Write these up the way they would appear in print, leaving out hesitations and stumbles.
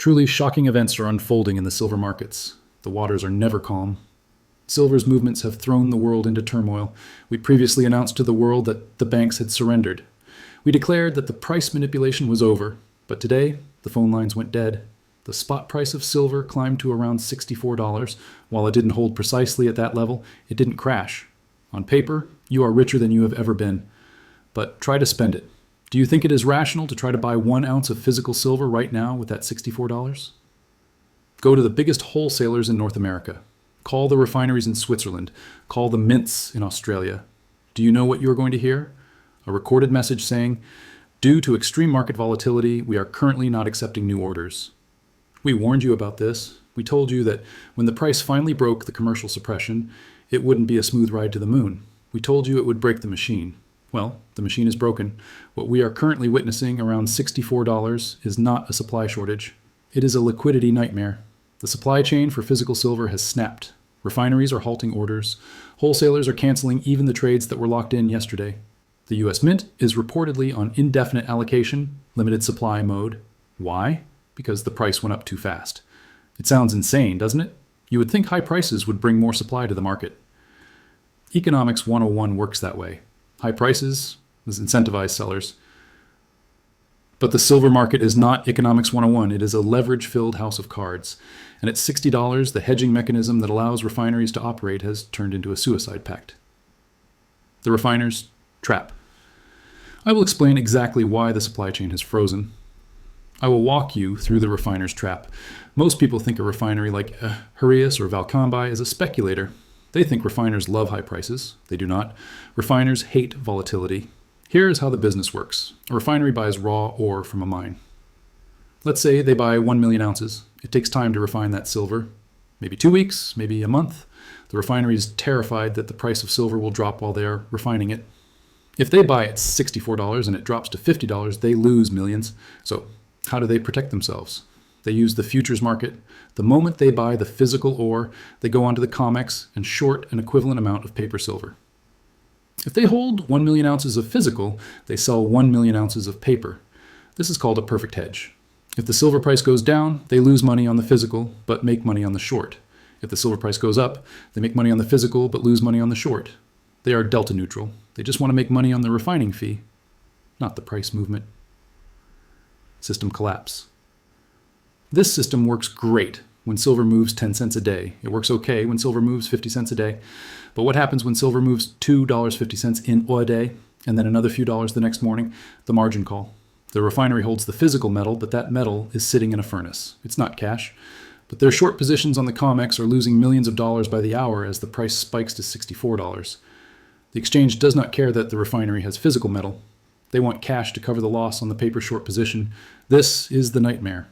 Truly shocking events are unfolding in the silver markets. The waters are never calm. Silver's movements have thrown the world into turmoil. We previously announced to the world that the banks had surrendered. We declared that the price manipulation was over, but today the phone lines went dead. The spot price of silver climbed to around $64. While it didn't hold precisely at that level, it didn't crash. On paper, you are richer than you have ever been. But try to spend it. Do you think it is rational to try to buy 1 ounce of physical silver right now with that $64? Go to the biggest wholesalers in North America. Call the refineries in Switzerland. Call the mints in Australia. Do you know what you are going to hear? A recorded message saying, "Due to extreme market volatility, we are currently not accepting new orders." We warned you about this. We told you that when the price finally broke the commercial suppression, it wouldn't be a smooth ride to the moon. We told you it would break the machine. Well, the machine is broken. What we are currently witnessing, around $64, is not a supply shortage. It is a liquidity nightmare. The supply chain for physical silver has snapped. Refineries are halting orders. Wholesalers are canceling even the trades that were locked in yesterday. The U.S. Mint is reportedly on indefinite allocation, limited supply mode. Why? Because the price went up too fast. It sounds insane, doesn't it? You would think high prices would bring more supply to the market. Economics 101 works that way. High prices incentivize sellers. But the silver market is not Economics 101. It is a leverage-filled house of cards. And at $60, the hedging mechanism that allows refineries to operate has turned into a suicide pact. The refiners' trap. I will explain exactly why the supply chain has frozen. I will walk you through the refiner's trap. Most people think a refinery like Heraeus or Valcambi is a speculator. They think refiners love high prices. They do not. Refiners hate volatility. Here is how the business works. A refinery buys raw ore from a mine. Let's say they buy 1 million ounces. It takes time to refine that silver. Maybe 2 weeks, maybe a month. The refinery is terrified that the price of silver will drop while they are refining it. If they buy at $64 and it drops to $50, they lose millions. So how do they protect themselves? They use the futures market. The moment they buy the physical ore, they go onto the COMEX and short an equivalent amount of paper silver. If they hold 1 million ounces of physical, they sell 1 million ounces of paper. This is called a perfect hedge. If the silver price goes down, they lose money on the physical, but make money on the short. If the silver price goes up, they make money on the physical, but lose money on the short. They are delta neutral. They just want to make money on the refining fee, not the price movement. System collapse. This system works great when silver moves 10 cents a day. It works okay when silver moves 50 cents a day. But what happens when silver moves $2.50 in a day, and then another few dollars the next morning? The margin call. The refinery holds the physical metal, but that metal is sitting in a furnace. It's not cash. But their short positions on the COMEX are losing millions of dollars by the hour as the price spikes to $64. The exchange does not care that the refinery has physical metal. They want cash to cover the loss on the paper short position. This is the nightmare.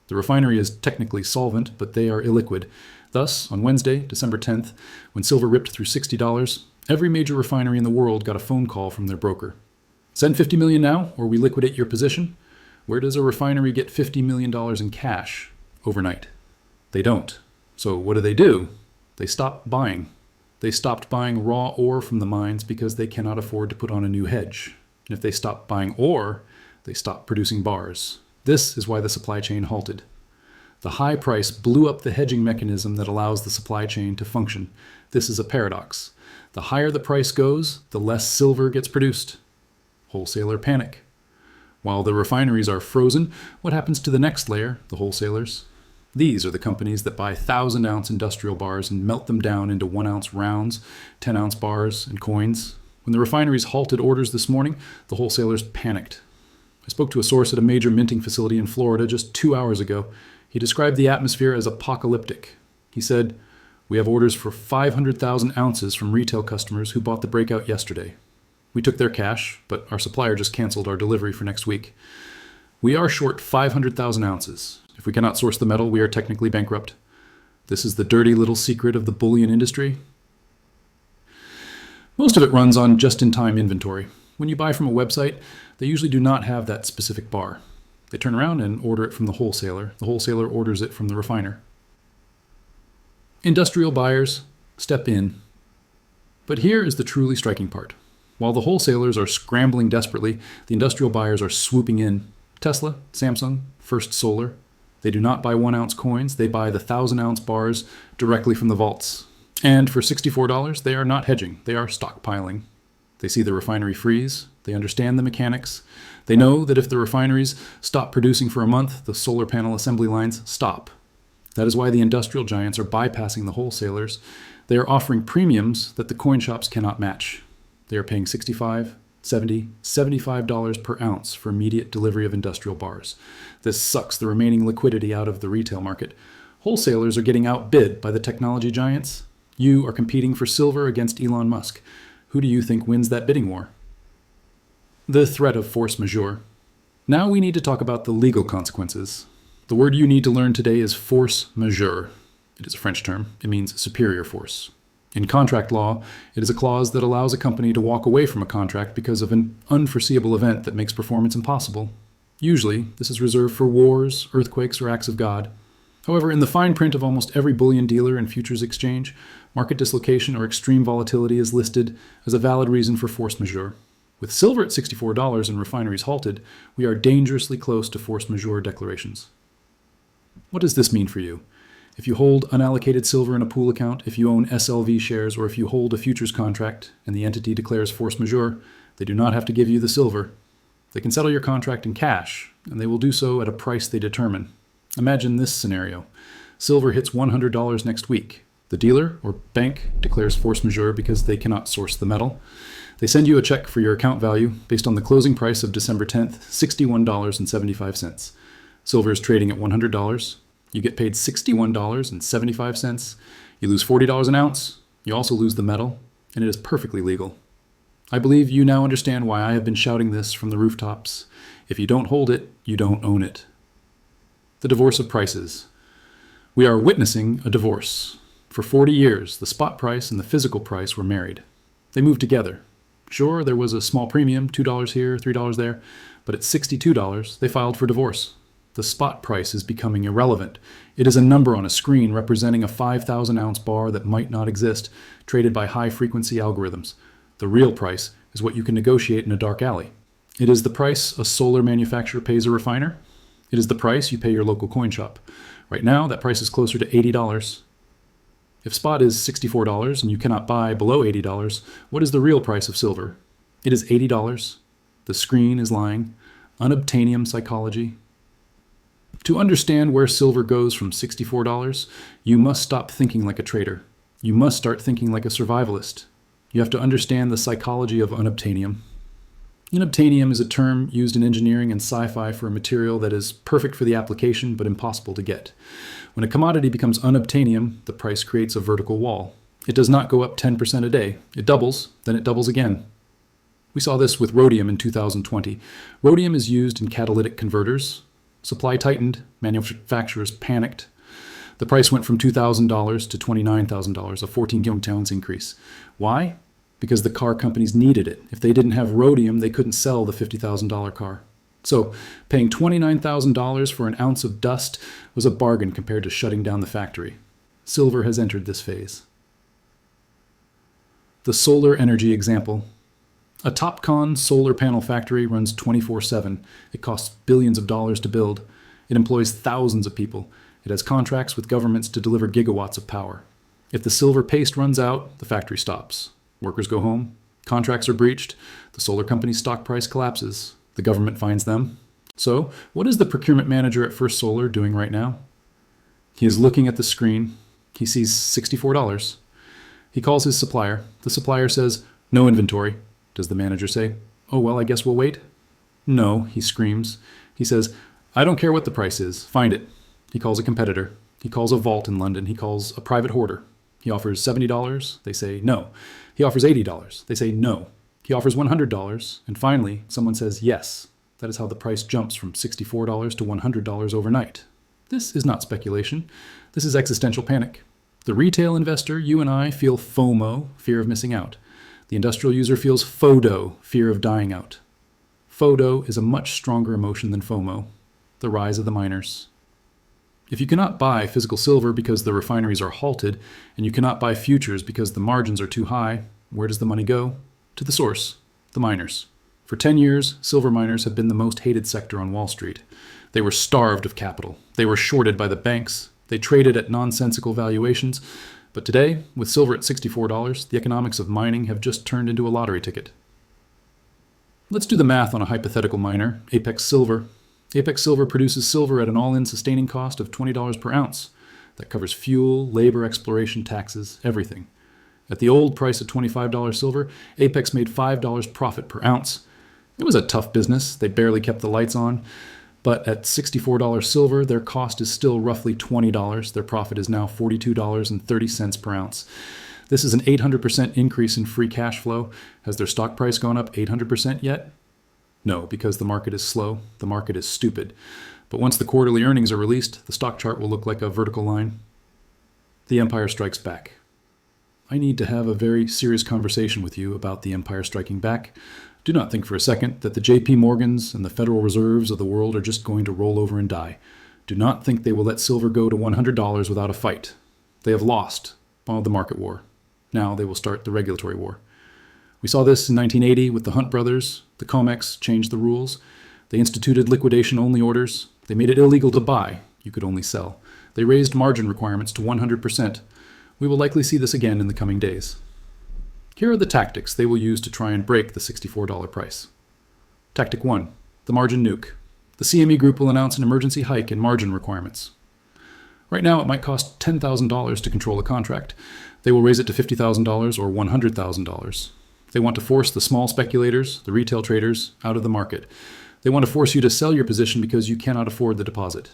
The refinery is technically solvent, but they are illiquid. Thus, on Wednesday, December 10th, when silver ripped through $60, every major refinery in the world got a phone call from their broker. Send $50 million now, or we liquidate your position. Where does a refinery get $50 million in cash overnight? They don't. So what do? They stop buying. They stopped buying raw ore from the mines because they cannot afford to put on a new hedge. And if they stop buying ore, they stop producing bars. This is why the supply chain halted. The high price blew up the hedging mechanism that allows the supply chain to function. This is a paradox. The higher the price goes, the less silver gets produced. Wholesaler panic. While the refineries are frozen, what happens to the next layer, the wholesalers? These are the companies that buy 1,000-ounce industrial bars and melt them down into 1-ounce rounds, 10-ounce bars, and coins. When the refineries halted orders this morning, the wholesalers panicked. I spoke to a source at a major minting facility in Florida just 2 hours ago. He described the atmosphere as apocalyptic. He said, "We have orders for 500,000 ounces from retail customers who bought the breakout yesterday. We took their cash, but our supplier just canceled our delivery for next week. We are short 500,000 ounces. If we cannot source the metal, we are technically bankrupt. This is the dirty little secret of the bullion industry." Most of it runs on just-in-time inventory. When you buy from a website, they usually do not have that specific bar. They turn around and order it from the wholesaler. The wholesaler orders it from the refiner. Industrial buyers step in. But here is the truly striking part. While the wholesalers are scrambling desperately, the industrial buyers are swooping in. Tesla, Samsung, First Solar. They do not buy 1-ounce coins, they buy the 1,000-ounce bars directly from the vaults. And for $64, they are not hedging, they are stockpiling. They see the refinery freeze, they understand the mechanics. They know that if the refineries stop producing for a month, the solar panel assembly lines stop. That is why the industrial giants are bypassing the wholesalers. They are offering premiums that the coin shops cannot match. They are paying $65, $70, $75 per ounce for immediate delivery of industrial bars. This sucks the remaining liquidity out of the retail market. Wholesalers are getting outbid by the technology giants. You are competing for silver against Elon Musk. Who do you think wins that bidding war? The threat of force majeure. Now we need to talk about the legal consequences. The word you need to learn today is force majeure. It is a French term. It means superior force. In contract law, it is a clause that allows a company to walk away from a contract because of an unforeseeable event that makes performance impossible. Usually, this is reserved for wars, earthquakes, or acts of God. However, in the fine print of almost every bullion dealer and futures exchange, market dislocation or extreme volatility is listed as a valid reason for force majeure. With silver at $64 and refineries halted, we are dangerously close to force majeure declarations. What does this mean for you? If you hold unallocated silver in a pool account, if you own SLV shares, or if you hold a futures contract and the entity declares force majeure, they do not have to give you the silver. They can settle your contract in cash, and they will do so at a price they determine. Imagine this scenario. Silver hits $100 next week. The dealer or bank declares force majeure because they cannot source the metal. They send you a check for your account value based on the closing price of December 10th, $61.75. Silver is trading at $100. You get paid $61.75. You lose $40 an ounce. You also lose the metal, and it is perfectly legal. I believe you now understand why I have been shouting this from the rooftops. If you don't hold it, you don't own it. The divorce of prices. We are witnessing a divorce. For 40 years, the spot price and the physical price were married. They moved together. Sure, there was a small premium, $2 here, $3 there, but at $62, they filed for divorce. The spot price is becoming irrelevant. It is a number on a screen representing a 5,000-ounce bar that might not exist, traded by high-frequency algorithms. The real price is what you can negotiate in a dark alley. It is the price a solar manufacturer pays a refiner. It is the price you pay your local coin shop. Right now, that price is closer to $80. If spot is $64 and you cannot buy below $80, what is the real price of silver? It is $80. The screen is lying. Unobtainium psychology. To understand where silver goes from $64, you must stop thinking like a trader. You must start thinking like a survivalist. You have to understand the psychology of unobtainium. Unobtainium is a term used in engineering and sci-fi for a material that is perfect for the application but impossible to get. When a commodity becomes unobtainium, the price creates a vertical wall. It does not go up 10% a day. It doubles, then it doubles again. We saw this with rhodium in 2020. Rhodium is used in catalytic converters. Supply tightened, manufacturers panicked. The price went from $2,000 to $29,000, a 14-ounce increase. Why? Because the car companies needed it. If they didn't have rhodium, they couldn't sell the $50,000 car. So, paying $29,000 for an ounce of dust was a bargain compared to shutting down the factory. Silver has entered this phase. The solar energy example. A TopCon solar panel factory runs 24/7. It costs billions of dollars to build. It employs thousands of people. It has contracts with governments to deliver gigawatts of power. If the silver paste runs out, the factory stops. Workers go home. Contracts are breached. The solar company's stock price collapses. The government fines them. So, what is the procurement manager at First Solar doing right now? He is looking at the screen. He sees $64. He calls his supplier. The supplier says, "No inventory." Does the manager say, "Oh, well, I guess we'll wait"? No, he screams. He says, "I don't care what the price is. Find it." He calls a competitor. He calls a vault in London. He calls a private hoarder. He offers $70. They say no. He offers $80. They say no. He offers $100. And finally, someone says yes. That is how the price jumps from $64 to $100 overnight. This is not speculation. This is existential panic. The retail investor, you and I, feel FOMO, fear of missing out. The industrial user feels FODO, fear of dying out. FODO is a much stronger emotion than FOMO, the rise of the miners. If you cannot buy physical silver because the refineries are halted, and you cannot buy futures because the margins are too high, where does the money go? To the source, the miners. For 10 years, silver miners have been the most hated sector on Wall Street. They were starved of capital. They were shorted by the banks. They traded at nonsensical valuations. But today, with silver at $64, the economics of mining have just turned into a lottery ticket. Let's do the math on a hypothetical miner, Apex Silver. Apex Silver produces silver at an all-in sustaining cost of $20 per ounce. That covers fuel, labor, exploration, taxes, everything. At the old price of $25 silver, Apex made $5 profit per ounce. It was a tough business. They barely kept the lights on. But at $64 silver, their cost is still roughly $20. Their profit is now $42.30 per ounce. This is an 800% increase in free cash flow. Has their stock price gone up 800% yet? No, because the market is slow. The market is stupid. But once the quarterly earnings are released, the stock chart will look like a vertical line. The empire strikes back. I need to have a very serious conversation with you about the empire striking back. Do not think for a second that the J.P. Morgans and the Federal Reserves of the world are just going to roll over and die. Do not think they will let silver go to $100 without a fight. They have lost the market war. Now they will start the regulatory war. We saw this in 1980 with the Hunt brothers. The COMEX changed the rules. They instituted liquidation-only orders. They made it illegal to buy. You could only sell. They raised margin requirements to 100%. We will likely see this again in the coming days. Here are the tactics they will use to try and break the $64 price. Tactic 1. The margin nuke. The CME Group will announce an emergency hike in margin requirements. Right now, it might cost $10,000 to control a contract. They will raise it to $50,000 or $100,000. They want to force the small speculators, the retail traders, out of the market. They want to force you to sell your position because you cannot afford the deposit.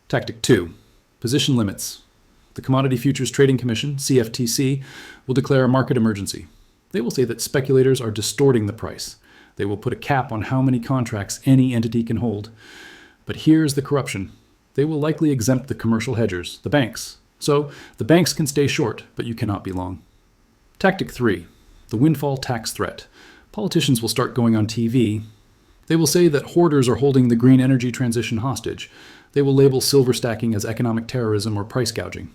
Tactic 2. Position limits. The Commodity Futures Trading Commission, CFTC, will declare a market emergency. They will say that speculators are distorting the price. They will put a cap on how many contracts any entity can hold. But here's the corruption. They will likely exempt the commercial hedgers, the banks. So the banks can stay short, but you cannot be long. Tactic 3. The windfall tax threat. Politicians will start going on TV. They will say that hoarders are holding the green energy transition hostage. They will label silver stacking as economic terrorism or price gouging.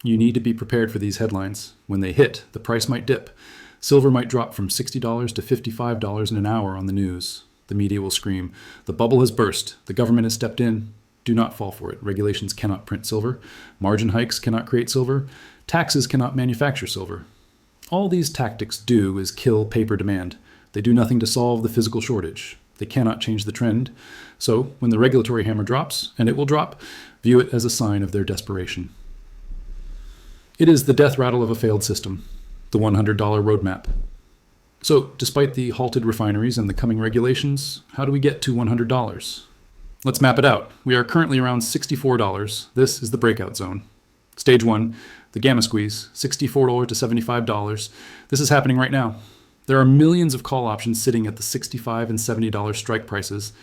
You need to be prepared for these headlines. When they hit, the price might dip. Silver might drop from $60 to $55 in an hour on the news. The media will scream, "The bubble has burst. The government has stepped in." Do not fall for it. Regulations cannot print silver. Margin hikes cannot create silver. Taxes cannot manufacture silver. All these tactics do is kill paper demand. They do nothing to solve the physical shortage. They cannot change the trend. So when the regulatory hammer drops, and it will drop, view it as a sign of their desperation. It is the death rattle of a failed system, the $100 roadmap. So, despite the halted refineries and the coming regulations, how do we get to $100? Let's map it out. We are currently around $64. This is the breakout zone. Stage 1, the gamma squeeze, $64 to $75. This is happening right now. There are millions of call options sitting at the $65 and $70 strike prices.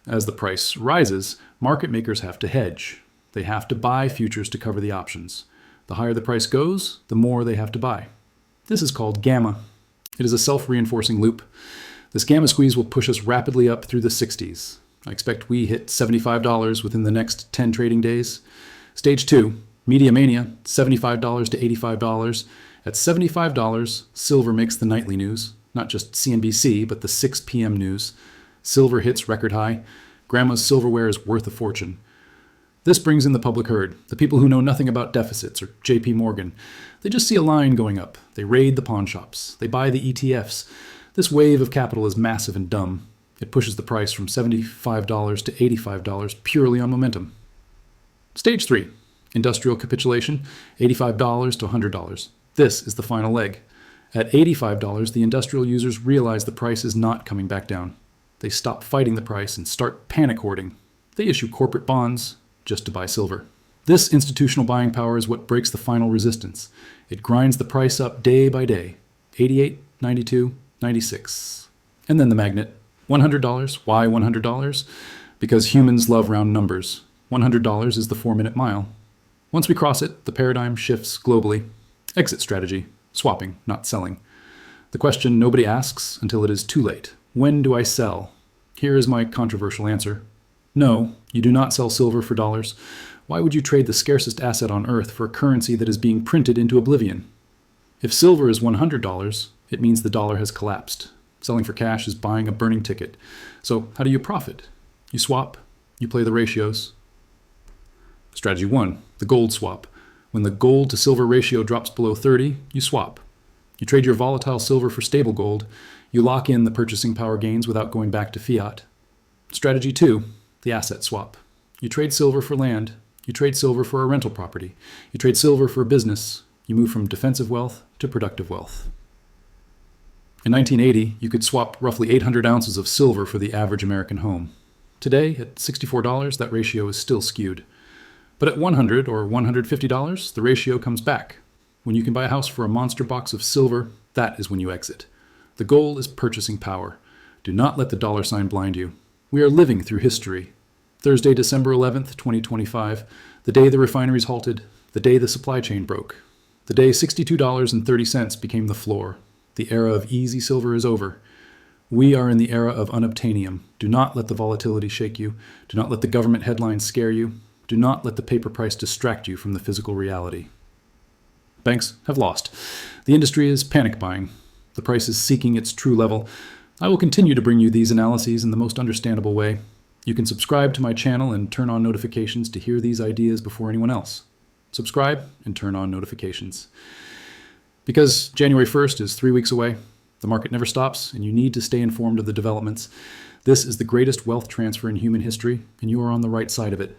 As the price rises, market makers have to hedge. They have to buy futures to cover the options. The higher the price goes, the more they have to buy. This is called gamma. It is a self-reinforcing loop. This gamma squeeze will push us rapidly up through the 60s. I expect we hit $75 within the next 10 trading days. Stage 2, media mania, $75 to $85. At $75, silver makes the nightly news, not just CNBC, but the 6 p.m. news. Silver hits record high. Grandma's silverware is worth a fortune. This brings in the public herd, the people who know nothing about deficits or J.P. Morgan. They just see a line going up. They raid the pawn shops. They buy the ETFs. This wave of capital is massive and dumb. It pushes the price from $75 to $85 purely on momentum. Stage 3, industrial capitulation, $85 to $100. This is the final leg. At $85, the industrial users realize the price is not coming back down. They stop fighting the price and start panic hoarding. They issue corporate bonds just to buy silver. This institutional buying power is what breaks the final resistance. It grinds the price up day by day. 88, 92, 96. And then the magnet. $100. Why $100? Because humans love round numbers. $100 is the 4-minute mile. Once we cross it, the paradigm shifts globally. Exit strategy. Swapping, not selling. The question nobody asks until it is too late. When do I sell? Here is my controversial answer. No, you do not sell silver for dollars. Why would you trade the scarcest asset on earth for a currency that is being printed into oblivion? If silver is $100, it means the dollar has collapsed. Selling for cash is buying a burning ticket. So how do you profit? You swap, you play the ratios. Strategy 1, the gold swap. When the gold to silver ratio drops below 30, you swap. You trade your volatile silver for stable gold. You lock in the purchasing power gains without going back to fiat. Strategy 2, the asset swap. You trade silver for land. You trade silver for a rental property. You trade silver for a business. You move from defensive wealth to productive wealth. In 1980, you could swap roughly 800 ounces of silver for the average American home. Today, at $64, that ratio is still skewed. But at $100 or $150, the ratio comes back. When you can buy a house for a monster box of silver, that is when you exit. The goal is purchasing power. Do not let the dollar sign blind you. We are living through history. Thursday, December 11th, 2025, the day the refineries halted, the day the supply chain broke, the day $62.30 became the floor. The era of easy silver is over. We are in the era of unobtainium. Do not let the volatility shake you. Do not let the government headlines scare you. Do not let the paper price distract you from the physical reality. Banks have lost. The industry is panic buying. The price is seeking its true level. I will continue to bring you these analyses in the most understandable way. You can subscribe to my channel and turn on notifications to hear these ideas before anyone else. Subscribe and turn on notifications. Because January 1st is 3 weeks away, the market never stops, and you need to stay informed of the developments. This is the greatest wealth transfer in human history, and you are on the right side of it.